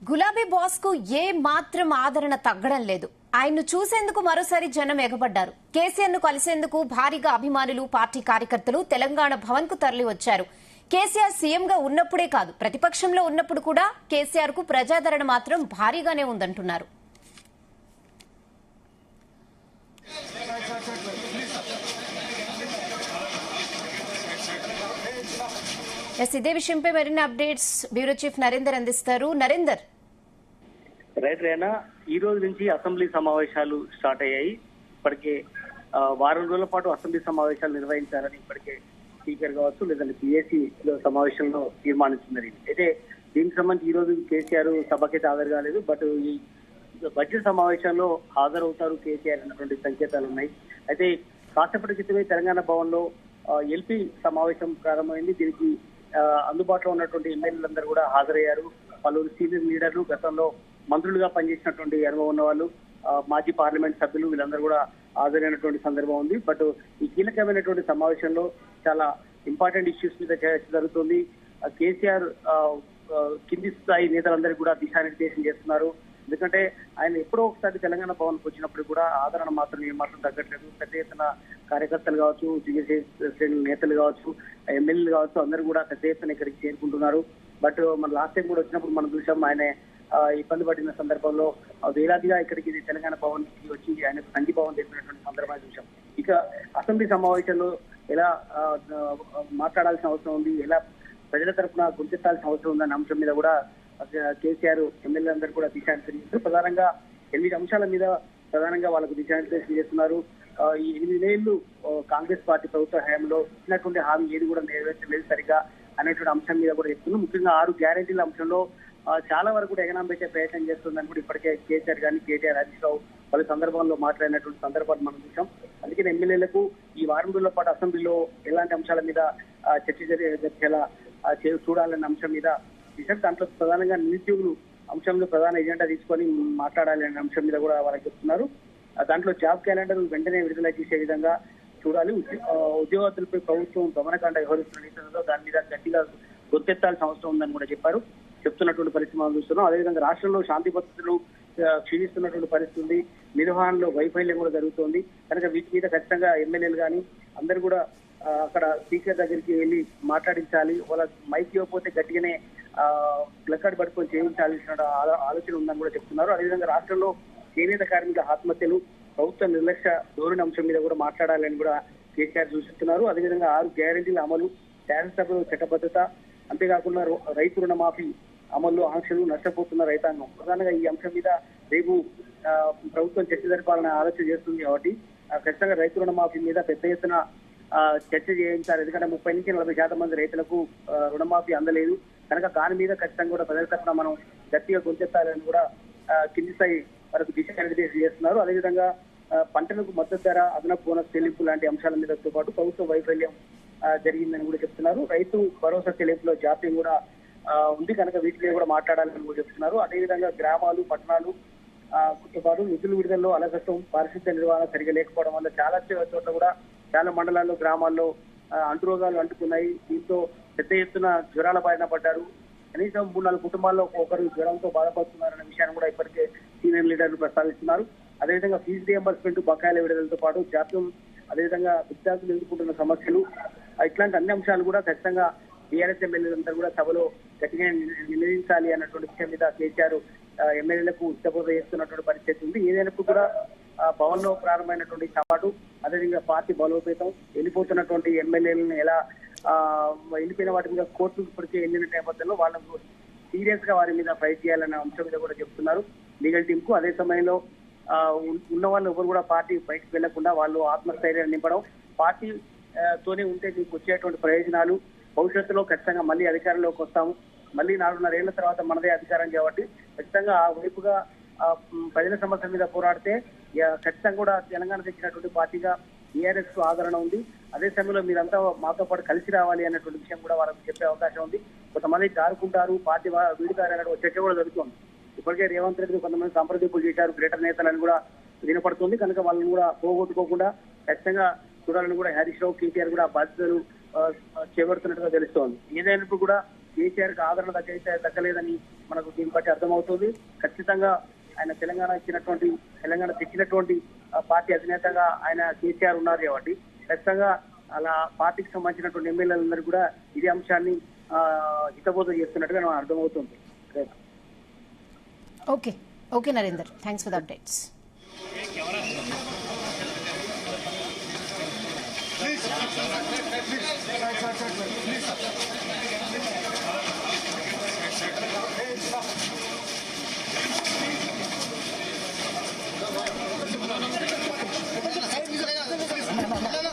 గులాబీ బాస్ కు ఏ మాత్రం ఆదరణ తగ్గడం లేదు. ఆయన్ను చూసేందుకు మరోసారి జనం ఎగబడ్డారు. కేసీఆర్ ను కలిసేందుకు భారీగా అభిమానులు, పార్టీ కార్యకర్తలు తెలంగాణ భవన్ కు తరలి వచ్చారు. కేసీఆర్ సీఎంగా ఉన్నప్పుడే కాదు, ప్రతిపక్షంలో ఉన్నప్పుడు కూడా కేసీఆర్ కు ప్రజాదరణ మాత్రం భారీగానే ఉందంటున్నారు. ఇదే విషయంపై మరిన్ని అప్డేట్స్ బ్యూరో చీఫ్ నరేందర్ అందిస్తారు. నరేందర్, రైట్ రేనా, ఈ రోజు నుంచి అసెంబ్లీ సమావేశాలు స్టార్ట్ అయ్యాయి. ఇప్పటికే వారం రోజుల పాటు అసెంబ్లీ సమావేశాలు నిర్వహించాలని ఇప్పటికే స్పీకర్ కావచ్చు లేదంటే పిఎస్సి సమావేశంలో తీర్మానించింది. అయితే దీనికి సంబంధించి ఈ రోజు కేసీఆర్ సభకైతే హాజరు కాలేదు. బట్ ఈ బడ్జెట్ సమావేశంలో హాజరవుతారు కేసీఆర్ అన్నటువంటి సంకేతాలు ఉన్నాయి. అయితే కాసేపటి క్రితమే తెలంగాణ భవన్ లో ఎల్పీ సమావేశం ప్రారంభమైంది. దీనికి అందుబాటులో ఉన్నటువంటి ఎమ్మెల్యేలందరూ కూడా హాజరయ్యారు. పలువురు సీనియర్ లీడర్లు, గతంలో మంత్రులుగా పనిచేసినటువంటి అనుభవం ఉన్న వాళ్ళు, మాజీ పార్లమెంట్ సభ్యులు వీళ్ళందరూ కూడా హాజరైనటువంటి సందర్భం ఉంది. బట్ ఈ కీలకమైనటువంటి సమావేశంలో చాలా ఇంపార్టెంట్ ఇష్యూస్ మీద చర్చ జరుగుతుంది. కేసీఆర్ కింది స్థాయి నేతలందరికీ కూడా దిశానిర్దేశం చేస్తున్నారు. ఎందుకంటే ఆయన ఎప్పుడో ఒకసారి తెలంగాణ భవన్కి వచ్చినప్పుడు కూడా ఆదరణ మాత్రం ఏమాత్రం తగ్గట్లేదు. పెద్ద ఎత్తున కార్యకర్తలు కావచ్చు, శ్రేణుల నేతలు కావచ్చు, ఎమ్మెల్యేలు కావచ్చు, అందరూ కూడా పెద్ద ఎత్తున ఇక్కడికి చేరుకుంటున్నారు. బట్ మన లాస్ట్ టైం కూడా వచ్చినప్పుడు మనం చూసాం, ఆయన ఇబ్బంది పడిన సందర్భంలో వేలాదిగా ఇక్కడికి తెలంగాణ భవన్ కి వచ్చి ఆయన సంఘీభావం తెలిపినటువంటి సందర్భాన్ని చూసాం. ఇక అసెంబ్లీ సమావేశంలో ఎలా మాట్లాడాల్సిన అవసరం ఉంది, ఎలా ప్రజల తరఫున గుర్తించాల్సిన అవసరం ఉందన్న అంశం మీద కూడా కేసీఆర్ ఎమ్మెల్యేలందరూ కూడా దిశానిర్దేశం ప్రధానంగా 8 అంశాల మీద ప్రధానంగా వాళ్ళకు దిశానిర్దేశం చేస్తున్నారు. ఈ 8 ఏళ్లు కాంగ్రెస్ పార్టీ ప్రభుత్వ హయాంలో ఇచ్చినటువంటి హామీ ఏది కూడా నెరవేర్చలేదు సరిగా అనేటువంటి అంశం మీద కూడా చెప్తున్నారు. ముఖ్యంగా 6 గ్యారెంటీల అంశంలో చాలా వరకు కూడా ఎగనాం పెట్టే ప్రయత్నం చేస్తుందని కూడా ఇప్పటికే కేసీఆర్ కానీ కేటీఆర్, హరీష్ రావు పలు సందర్భాల్లో మాట్లాడినటువంటి సందర్భాలు మనం చూసాం. అందుకని ఎమ్మెల్యేలకు ఈ వారం రోజుల పాటు అసెంబ్లీలో ఎలాంటి అంశాల మీద చర్చ జరిగేలా చూడాలన్న అంశం మీద దాంట్లో ప్రధానంగా నిరుద్యోగులు అంశంలో ప్రధాన ఎజెండా తీసుకొని మాట్లాడాలి అనే అంశం మీద కూడా వాళ్ళకి చెప్తున్నారు. దాంట్లో జాబ్ క్యాలెండర్ వెంటనే విడుదల చేసే విధంగా చూడాలి. ఉద్యోగస్తులపై ప్రభుత్వం దమనకాండ వ్యవహరిస్తున్న దాని మీద గట్టిగా గుర్తెత్తాల్సిన అవసరం ఉందని కూడా చెప్తున్నటువంటి పరిస్థితి మనం చూస్తున్నాం. అదేవిధంగా రాష్ట్రంలో శాంతి భద్రతలు క్షీణిస్తున్నటువంటి పరిస్థితి ఉంది. నిర్వహణలో వైఫల్యం కూడా జరుగుతోంది. కనుక వీటి మీద ఖచ్చితంగా ఎమ్మెల్యేలు కానీ అందరూ కూడా అక్కడ స్పీకర్ దగ్గరికి వెళ్ళి మాట్లాడించాలి. వాళ్ళ మైక్ ఇవ్వకపోతే గట్టిగానే ప్లకార్డ్ పట్టుకొని చేయించాల్సిన ఆలోచన ఉందని కూడా చెప్తున్నారు. అదేవిధంగా రాష్ట్రంలో చేనేత కార్మికుల ఆత్మహత్యలు, ప్రభుత్వ నిర్లక్ష్య ధోరణి అంశం మీద కూడా మాట్లాడాలని కూడా కేసీఆర్ సూచిస్తున్నారు. అదేవిధంగా 6 గ్యారెంటీల అమలు, శాసనసభలో చట్టబద్ధత, అంతేకాకుండా రైతు రుణమాఫీ అమల్లో ఆంక్షలు, నష్టపోతున్న రైతాంగం ప్రధానంగా ఈ అంశం మీద రేపు ప్రభుత్వం చర్చ జరపాలనే ఆలోచన చేస్తుంది. కాబట్టి ఖచ్చితంగా రైతు రుణమాఫీ మీద పెద్ద ఎత్తున చర్చ చేయించాలి. ఎందుకంటే 30 నుంచి 40% మంది రైతులకు రుణమాఫీ అందలేదు. కనుక దాని మీద ఖచ్చితంగా కూడా ప్రజల తరఫున మనం గట్టిగా గుర్తించాలని కూడా కింది స్థాయి వరకు దిశానిర్దేశం చేస్తున్నారు. అదేవిధంగా పంటలకు మద్దతు ధర, అదనపు బోనస్ చెల్లింపు లాంటి అంశాల మీదతో పాటు ప్రభుత్వ వైఫల్యం జరిగిందని కూడా చెప్తున్నారు. రైతు భరోసా చెల్లింపులో జాప్యం కూడా ఉంది. కనుక వీటి మీద కూడా మాట్లాడాలని కూడా చెప్తున్నారు. అదేవిధంగా గ్రామాలు, పట్టణాలు పాటు నిధుల విడుదలలో అలసత్వం, పారిశుద్ధ్య నిర్వహణ సరిగా లేకపోవడం వల్ల చాలా చోట్ల కూడా చాలా మండలాల్లో, గ్రామాల్లో అంటురోగాలు అంటుకున్నాయి. దీంతో పెద్ద ఎత్తున జ్వరాల బారిన పడ్డారు. కనీసం 3-4 కుటుంబాల్లో ఒకరు జ్వరంతో బాధపడుతున్నారనే విషయాన్ని కూడా ఇప్పటికే సీనియర్ లీడర్లు ప్రస్తావిస్తున్నారు. అదేవిధంగా ఫీజు రియంబర్స్మెంట్, బకాయిల విడుదలతో పాటు జాప్యం, అదేవిధంగా విద్యార్థులు ఎదుర్కొంటున్న సమస్యలు, ఇట్లాంటి అన్ని అంశాలు కూడా ఖచ్చితంగా టీఆర్ఎస్ ఎమ్మెల్యేలందరూ కూడా సభలో గట్టిగా నిలదించాలి అన్నటువంటి విషయం మీద కేసీఆర్ ఎమ్మెల్యేలకు ఉత్తబోధ చేస్తున్నటువంటి పరిస్థితి ఉంది. ఏదైనప్పుడు కూడా భవన్ లో ప్రారంభమైనటువంటి సభటు, అదేవిధంగా పార్టీ బలోపేతం, వెళ్ళిపోతున్నటువంటి ఎమ్మెల్యేలను ఎలా వెళ్ళిపోయిన వాటి మీద కోర్టు ఇప్పటికే వెళ్ళిన నేపథ్యంలో వాళ్ళకు సీరియస్ గా వారి మీద ఫైట్ చేయాలన్న అంశం మీద కూడా చెప్తున్నారు లీగల్ టీమ్ కు. అదే సమయంలో ఉన్న వాళ్ళు ఎవరు కూడా పార్టీ బయటకు వెళ్లకుండా వాళ్ళు ఆత్మస్థైర్యాన్ని నింపడం, పార్టీ తోనే ఉంటే మీకు వచ్చేటువంటి ప్రయోజనాలు, భవిష్యత్తులో ఖచ్చితంగా మళ్ళీ అధికారంలోకి వస్తాము, మళ్ళీ 4.5 ఏళ్ల తర్వాత మనదే అధికారం కాబట్టి ఖచ్చితంగా ఆ వైపుగా ప్రజల సమస్యల మీద పోరాడితే ఖచ్చితంగా కూడా తెలంగాణ తెచ్చినటువంటి పార్టీగా టీఆర్ఎస్ కు ఆదరణ ఉంది. అదే సమయంలో మీరంతా మాతో పాటు కలిసి రావాలి అన్నటువంటి విషయం కూడా వాళ్ళకి చెప్పే అవకాశం ఉంది. కొంతమంది జారుకుంటారు, పార్టీ వీడికారు అనే చర్చ కూడా జరుగుతుంది. ఇప్పటికే రేవంత్ రెడ్డి కొంతమంది సంప్రదింపులు చేశారు, గ్రేటర్ నేతలను కూడా వినపడుతుంది. కనుక వాళ్ళని కూడా పోగొట్టుకోకుండా ఖచ్చితంగా చూడాలని కూడా హరీష్ రావు, కేటీఆర్ కూడా బాధ్యతలు చేపడుతున్నట్టుగా తెలుస్తోంది. ఏదైనప్పుడు కూడా కేసీఆర్ కి ఆదరణ దక్కలేదని మనకు దీన్ని బట్టి అర్థమవుతుంది. ఖచ్చితంగా ఆయన తెలంగాణ తెచ్చినటువంటి పార్టీ అధినేతగా ఆయన కేసీఆర్ ఉన్నారు కాబట్టి ఖచ్చితంగా అలా పార్టీకి సంబంధించినటువంటి ఎమ్మెల్యేలందరూ కూడా ఇదే అంశాన్ని హితబోధ చేస్తున్నట్టుగా నాకు అర్థమవుతుంది. Okay Narender, thanks for the updates. Please.